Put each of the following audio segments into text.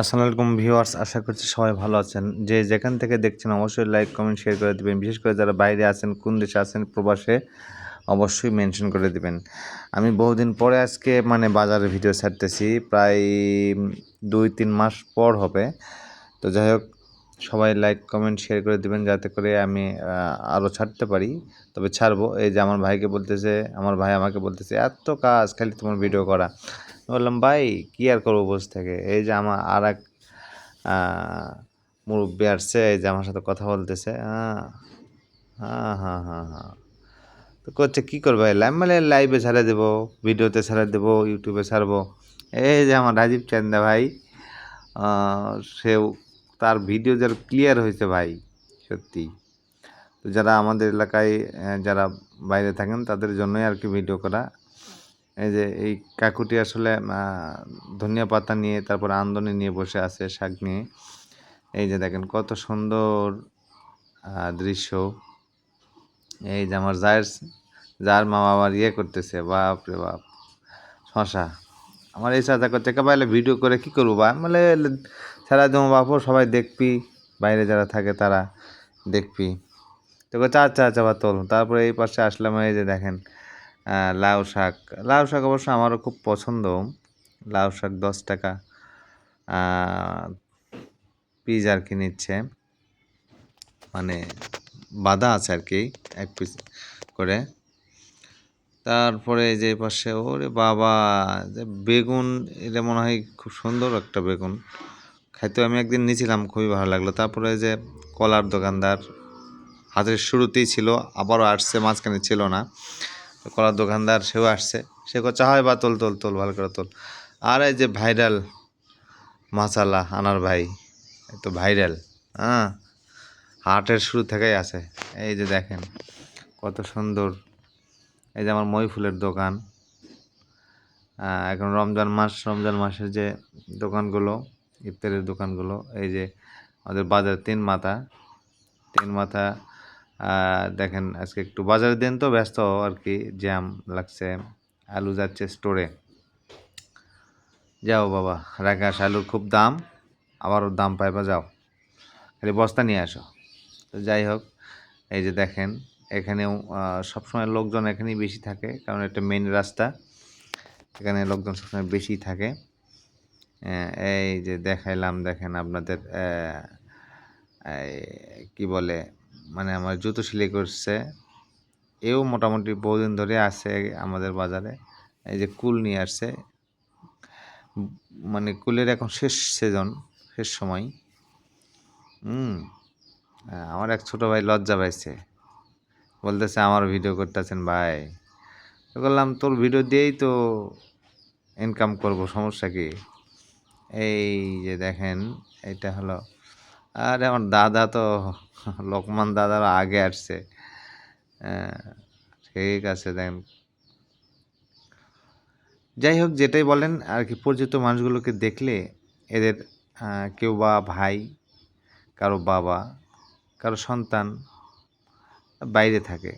আসসালামু আলাইকুম ভিউয়ার্স, আশা করছি সবাই ভালো আছেন। যে যেখান থেকে দেখছেন অবশ্যই লাইক, কমেন্ট, শেয়ার করে দিবেন। বিশেষ করে যারা বাইরে আছেন, কোন দেশে আছেন, প্রবাসে অবশ্যই মেনশন করে দিবেন। আমি বহুদিন পরে আজকে বাজারের ভিডিও ছাড়তেছি, প্রায় 2-3 মাস পর হবে। তো যাই হোক, সবাই লাইক, কমেন্ট, শেয়ার করে দিবেন যাতে করে আমি আরও ছাড়তে পারি। তবে ছাড়বো। এই যে আমার ভাই আমাকে বলতেছে, এত কাজ খালি তোমার ভিডিও করা। বললাম, ভাই কী আর করবো বসে থেকে। এই যে আমার আর এক মুরব্বী আসছে, এই যে আমার সাথে কথা বলতেছে। হ্যাঁ, হ্যাঁ, হ্যাঁ, হ্যাঁ, হ্যাঁ। তো করছে কী করবে, লাইভে ছেড়ে দেবো, ভিডিওতে ছেড়ে দেবো, ইউটিউবে ছাড়বো। এই যে আমার রাজীব চান্দা ভাই, সেও তার ভিডিও যারা ক্লিয়ার হয়েছে ভাই, সত্যি। তো যারা আমাদের এলাকায় যারা বাইরে থাকেন তাদের জন্যই আর কি ভিডিও করা। এই যে এই কাকুটি আসলে ধনিয়া পাতা নিয়ে, তারপরে আমদনি নিয়ে বসে আছে, শাক নিয়ে। এই যে দেখেন কত সুন্দর দৃশ্য। এই যে আমার যার মা বাবার করতেছে, বাপ রে বাপ, শশা। আমার এই চাচা করছে, বাইরে ভিডিও করে কি করবো বা সারা দেবো বাপু, সবাই দেখবি, বাইরে যারা থাকে তারা দেখবি। তো আচ্ছা আচ্ছা বা তোল। তারপরে এই পাশে আসলাম, এই যে দেখেন লাউ শাক অবশ্য আমারও খুব পছন্দ। লাউ শাক 10 টাকা পিস আর কি নিচ্ছে, বাঁধা আছে আর কি, 1 পিস করে। তারপরে এই যে পাশে, ওরে বাবা, যে বেগুন, এটা মনে হয় খুব সুন্দর একটা বেগুন। খাইতে আমি একদিন নিয়েছিলাম, খুবই ভালো লাগলো। তারপরে যে কলার দোকানদার হাতের শুরুতেই ছিল, আবারও আসছে, মাঝখানে ছিল না। কলার দোকানদার সেও আসছে, সে করছে হয় বা তোল তোল তোল, ভালো করে তোল। আর এই যে ভাইরাল মাসালা আনার ভাই, তো ভাইরাল, হ্যাঁ, হাটের শুরু থেকেই আছে। এই যে দেখেন কত সুন্দর। এই যে আমার মই ফুলের দোকান। এখন রমজান মাসের যে দোকানগুলো, ইফতারের দোকানগুলো, এই যে আমাদের বাজার তিন মাথা দেখেন, আজকে একটু বাজারে দেন তো ব্যস্ত আর কি, জ্যাম লাগছে। আলু যাচ্ছে স্টোরে। যাও বাবা, রাখাস আলুর খুব দাম, আবারও দাম পাইবা, যাও খালি বস্তা নিয়ে আসো। তো যাই হোক, এই যে দেখেন এখানেও সবসময় লোকজন এখানেই বেশি থাকে, কারণ এটা মেইন রাস্তা, এখানে লোকজন সবসময় বেশি থাকে। এই যে দেখাইলাম, দেখেন আপনাদের কি বলে, আমার জুতো সেলাই করছে, এও মোটামুটি বহুদিন ধরে আছে আমাদের বাজারে। এই যে কুল নিয়ে আসছে, কুলের এখন শেষ সিজন, শেষ সময়। আমার এক ছোটো ভাই লজ্জা পাইছে, বলতেছে আমার ভিডিও করতেছেন ভাই। তো বললাম, তোর ভিডিও দিয়েই তো ইনকাম করব, সমস্যা কি। এই যে দেখেন, এটা হলো, আর আমার দাদা তো লোকমান দাদারও আগে আসছে। ঠিক আছে, দেখেন। যাই হোক, যেটাই বলেন আর কি, পরিচিত মানুষগুলোকে দেখলে এদের কেউ বা ভাই, কারো বাবা, কারো সন্তান বাইরে থাকে,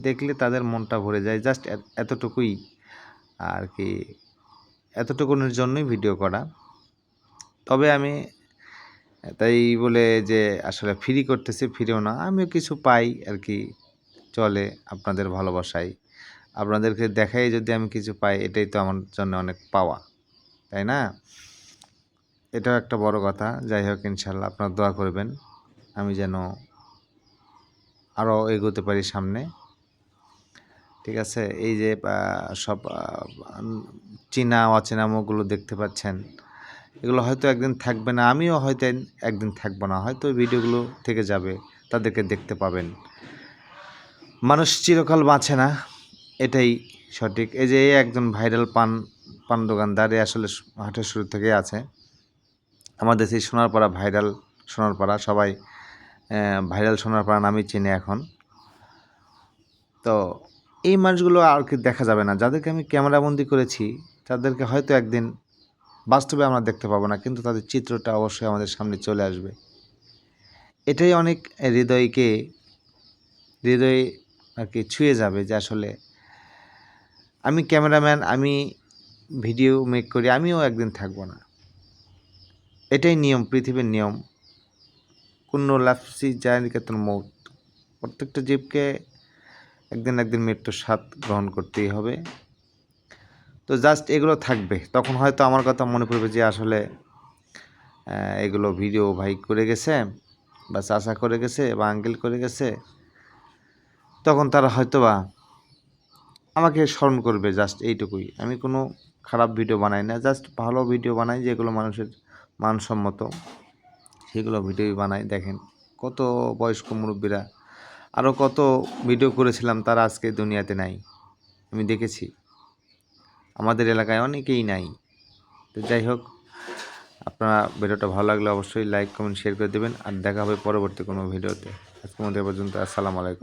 দেখলে তাদের মনটা ভরে যায়। জাস্ট এতটুকুই আর কি, এতটুকুনের জন্যই ভিডিও করা। তবে আমি তাই বলে যে আসলে ফ্রি করতেছি, ফ্রিও না, আমিও কিছু পাই আর কি, চলে আপনাদের ভালোবাসায়। আপনাদেরকে দেখাই যদি আমি কিছু পাই, এটাই তো আমার জন্য অনেক পাওয়া, তাই না? এটাও একটা বড় কথা। যাই হোক, ইনশাল্লাহ আপনারা দোয়া করবেন আমি যেন আরও এগোতে পারি সামনে, ঠিক আছে? এই যে সব চীনা অচেনা মুখগুলো দেখতে পাচ্ছেন, এগুলো হয়তো একদিন থাকবে না, আমিও হয়তো একদিন থাকবো না, হয়তো ভিডিওগুলো থেকে যাবে, তাদেরকে দেখতে পাবেন। মানুষ চিরকাল বাঁচে না, এটাই সঠিক। এই যে একজন ভাইরাল পান দোকানদার, আসলে হাটের শুরু থেকেই আছে আমাদের সেই সোনারপাড়া, ভাইরাল সোনারপাড়া, সবাই ভাইরাল সোনারপাড়া নামই চিনে এখন। তো এই মানুষগুলো আর কি দেখা যাবে না, যাদেরকে আমি ক্যামেরাবন্দি করেছি তাদেরকে হয়তো একদিন বাস্তবে আমরা দেখতে পাবো না, কিন্তু তাদের চিত্রটা অবশ্যই আমাদের সামনে চলে আসবে। এটাই অনেক হৃদয়ে আর কি ছুঁয়ে যাবে, যে আসলে আমি ক্যামেরাম্যান, আমি ভিডিও মেক করি, আমিও একদিন থাকবো না। এটাই নিয়ম, পৃথিবীর নিয়ম। কুল্লু নাফসিন যায়িকাতুল মউত। প্রত্যেকটা জীবকে একদিন মৃত্যুর স্বাদ গ্রহণ করতেই হবে। তো জাস্ট এগুলো থাকবে, তখন হয়তো আমার কথা মনে পড়বে যে আসলে এগুলো ভিডিও ভাই করে গেছে বা চাচা করে গেছে বা আঙ্কেল করে গেছে, তখন তারা হয়তোবা আমাকে স্মরণ করবে, জাস্ট এইটুকুই। আমি কোনো খারাপ ভিডিও বানাই না, জাস্ট ভালো ভিডিও বানাই যেগুলো মানুষের মানসম্মত, সেগুলো ভিডিওই বানাই। দেখেন কত বয়স্ক মুরব্বীরা, আরও কত ভিডিও করেছিলাম, তারা আজকে দুনিয়াতে নাই, আমি দেখেছি। আমাদের এলাকায় অনেকেই নাই। তো যাই হোক, আপনারা ভিডিওটা ভালো লাগলে অবশ্যই লাইক কমেন্ট শেয়ার করে দেবেন, আর দেখা হবে পরবর্তী কোনো ভিডিওতে। আজকের মতো এ পর্যন্ত। আসসালামু আলাইকুম।